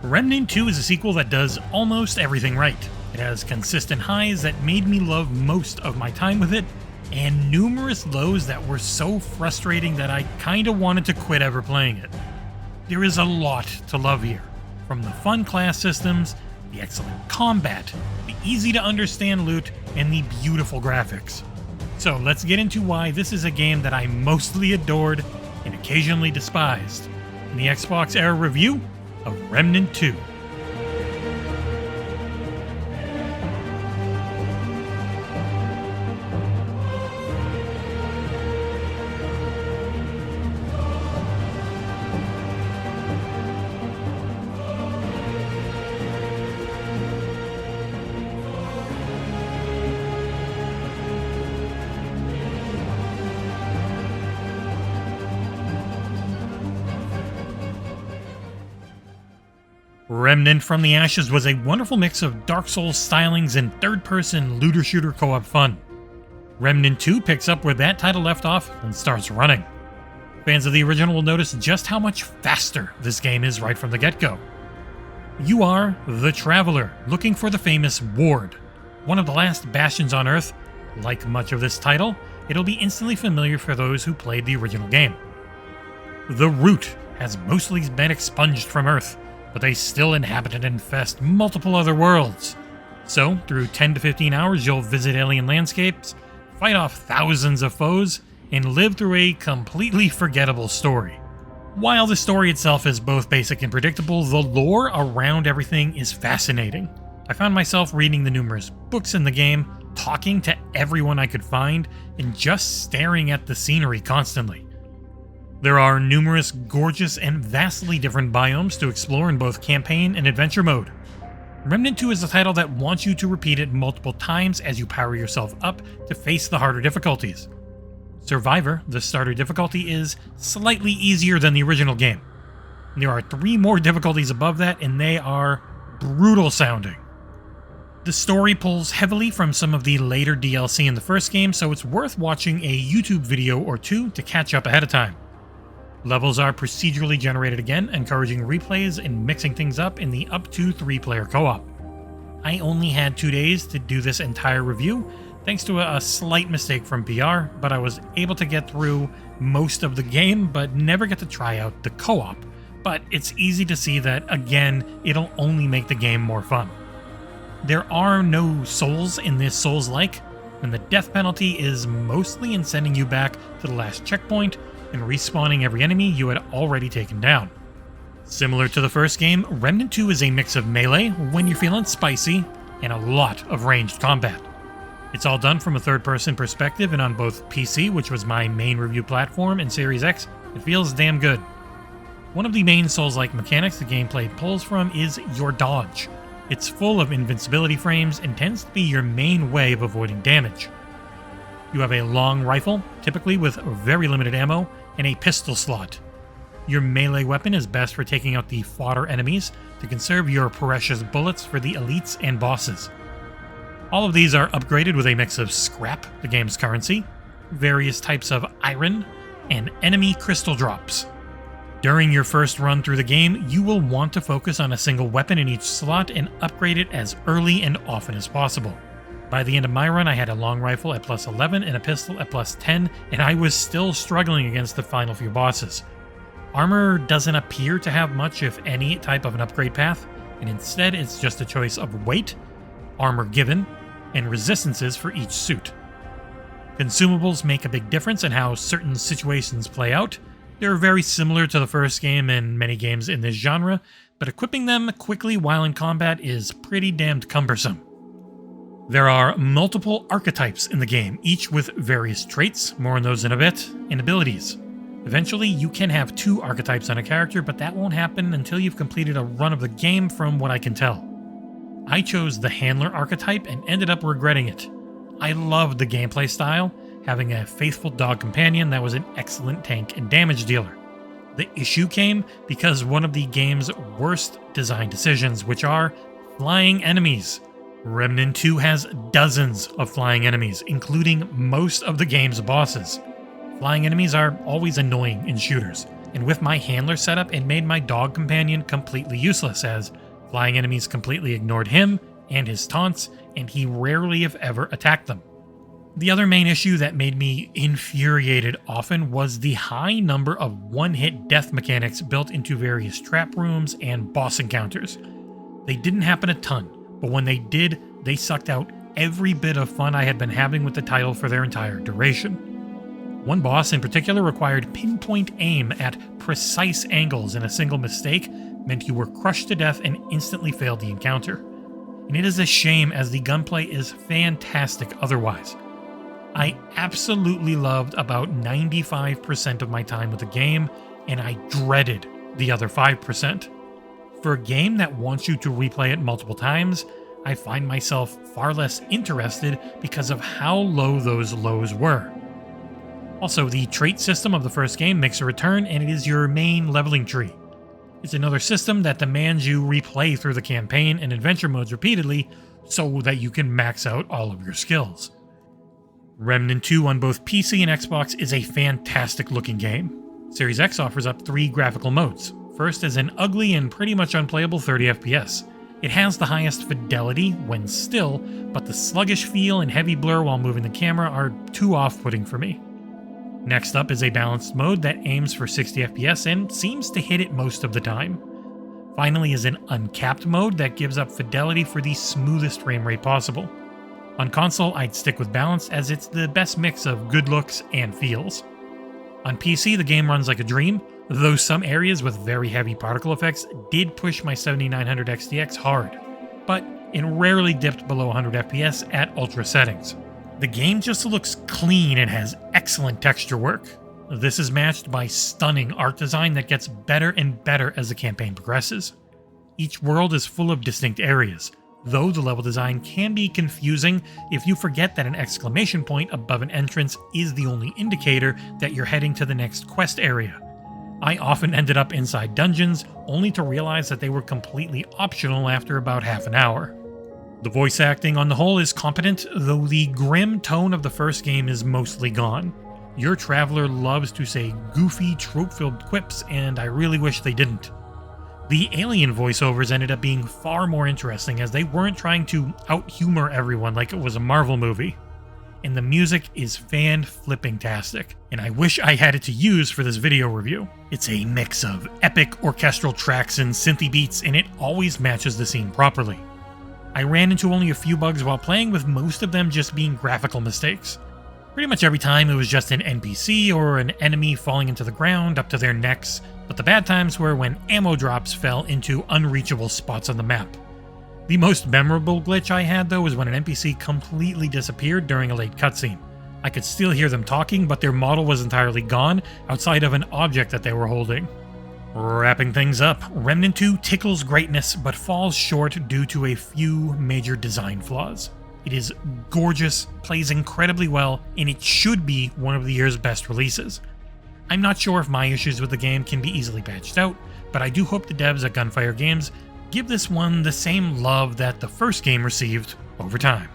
Remnant II is a sequel that does almost everything right. It has consistent highs that made me love most of my time with it, and numerous lows that were so frustrating that I kinda wanted to quit ever playing it. There is a lot to love here, from the fun class systems, the excellent combat, the easy to understand loot, and the beautiful graphics. So let's get into why this is a game that I mostly adored and occasionally despised in the XboxEra review of Remnant 2. Remnant from the Ashes was a wonderful mix of Dark Souls stylings and third-person looter-shooter co-op fun. Remnant 2 picks up where that title left off and starts running. Fans of the original will notice just how much faster this game is right from the get-go. You are the Traveler, looking for the famous Ward, one of the last bastions on Earth. Like much of this title, it'll be instantly familiar for those who played the original game. The Root has mostly been expunged from Earth, but they still inhabit and infest multiple other worlds. So, through 10 to 15 hours, you'll visit alien landscapes, fight off thousands of foes, and live through a completely forgettable story. While the story itself is both basic and predictable, the lore around everything is fascinating. I found myself reading the numerous books in the game, talking to everyone I could find, and just staring at the scenery constantly. There are numerous gorgeous and vastly different biomes to explore in both campaign and adventure mode. Remnant 2 is a title that wants you to repeat it multiple times as you power yourself up to face the harder difficulties. Survivor, the starter difficulty, is slightly easier than the original game. There are 3 more difficulties above that, and they are brutal sounding. The story pulls heavily from some of the later DLC in the first game, so it's worth watching a YouTube video or 2 to catch up ahead of time. Levels are procedurally generated again, encouraging replays and mixing things up in the up to 3-player co-op. I only had 2 days to do this entire review, thanks to a slight mistake from PR, but I was able to get through most of the game, but never get to try out the co-op. But it's easy to see that, again, it'll only make the game more fun. There are no souls in this Souls-like, and the death penalty is mostly in sending you back to the last checkpoint and respawning every enemy you had already taken down. Similar to the first game, Remnant 2 is a mix of melee, when you're feeling spicy, and a lot of ranged combat. It's all done from a third-person perspective, and on both PC, which was my main review platform, and Series X, it feels damn good. One of the main Souls-like mechanics the gameplay pulls from is your dodge. It's full of invincibility frames and tends to be your main way of avoiding damage. You have a long rifle, typically with very limited ammo, and a pistol slot. Your melee weapon is best for taking out the fodder enemies to conserve your precious bullets for the elites and bosses. All of these are upgraded with a mix of scrap, the game's currency, various types of iron, and enemy crystal drops. During your first run through the game, you will want to focus on a single weapon in each slot and upgrade it as early and often as possible. By the end of my run, I had a long rifle at plus 11 and a pistol at plus 10, and I was still struggling against the final few bosses. Armor doesn't appear to have much, if any, type of an upgrade path, and instead it's just a choice of weight, armor given, and resistances for each suit. Consumables make a big difference in how certain situations play out. They're very similar to the first game and many games in this genre, but equipping them quickly while in combat is pretty damned cumbersome. There are multiple archetypes in the game, each with various traits, more on those in a bit, and abilities. Eventually, you can have 2 archetypes on a character, but that won't happen until you've completed a run of the game from what I can tell. I chose the Handler archetype and ended up regretting it. I loved the gameplay style, having a faithful dog companion that was an excellent tank and damage dealer. The issue came because one of the game's worst design decisions, which are flying enemies. Remnant 2 has dozens of flying enemies, including most of the game's bosses. Flying enemies are always annoying in shooters, and with my handler setup, it made my dog companion completely useless, as Flying enemies completely ignored him and his taunts, and he rarely if ever attacked them. The other main issue that made me infuriated often was the high number of one-hit death mechanics built into various trap rooms and boss encounters. They didn't happen a ton, but when they did, they sucked out every bit of fun I had been having with the title for their entire duration. One boss in particular required pinpoint aim at precise angles, and a single mistake meant you were crushed to death and instantly failed the encounter. And it is a shame, as the gunplay is fantastic otherwise. I absolutely loved about 95% of my time with the game, and I dreaded the other 5%. For a game that wants you to replay it multiple times, I find myself far less interested because of how low those lows were. Also, the trait system of the first game makes a return, and it is your main leveling tree. It's another system that demands you replay through the campaign and adventure modes repeatedly so that you can max out all of your skills. Remnant 2 on both PC and Xbox is a fantastic looking game. Series X offers up 3 graphical modes. First is an ugly and pretty much unplayable 30 FPS. It has the highest fidelity when still, but the sluggish feel and heavy blur while moving the camera are too off-putting for me. Next up is a balanced mode that aims for 60 FPS and seems to hit it most of the time. Finally is an uncapped mode that gives up fidelity for the smoothest frame rate possible. On console, I'd stick with balanced as it's the best mix of good looks and feels. On PC, the game runs like a dream, though some areas with very heavy particle effects did push my 7900 XTX hard, but it rarely dipped below 100 FPS at ultra settings. The game just looks clean and has excellent texture work. This is matched by stunning art design that gets better and better as the campaign progresses. Each world is full of distinct areas, though the level design can be confusing if you forget that an exclamation point above an entrance is the only indicator that you're heading to the next quest area. I often ended up inside dungeons, only to realize that they were completely optional after about half an hour. The voice acting on the whole is competent, though the grim tone of the first game is mostly gone. Your traveler loves to say goofy, trope-filled quips, and I really wish they didn't. The alien voiceovers ended up being far more interesting, as they weren't trying to out-humor everyone like it was a Marvel movie. And the music is fan-flipping-tastic, and I wish I had it to use for this video review. It's a mix of epic orchestral tracks and synthy beats, and it always matches the scene properly. I ran into only a few bugs while playing, with most of them just being graphical mistakes. Pretty much every time it was just an NPC or an enemy falling into the ground up to their necks, but the bad times were when ammo drops fell into unreachable spots on the map. The most memorable glitch I had, though, was when an NPC completely disappeared during a late cutscene. I could still hear them talking, but their model was entirely gone outside of an object that they were holding. Wrapping things up, Remnant 2 tickles greatness, but falls short due to a few major design flaws. It is gorgeous, plays incredibly well, and it should be one of the year's best releases. I'm not sure if my issues with the game can be easily patched out, but I do hope the devs at Gunfire Games give this one the same love that the first game received over time.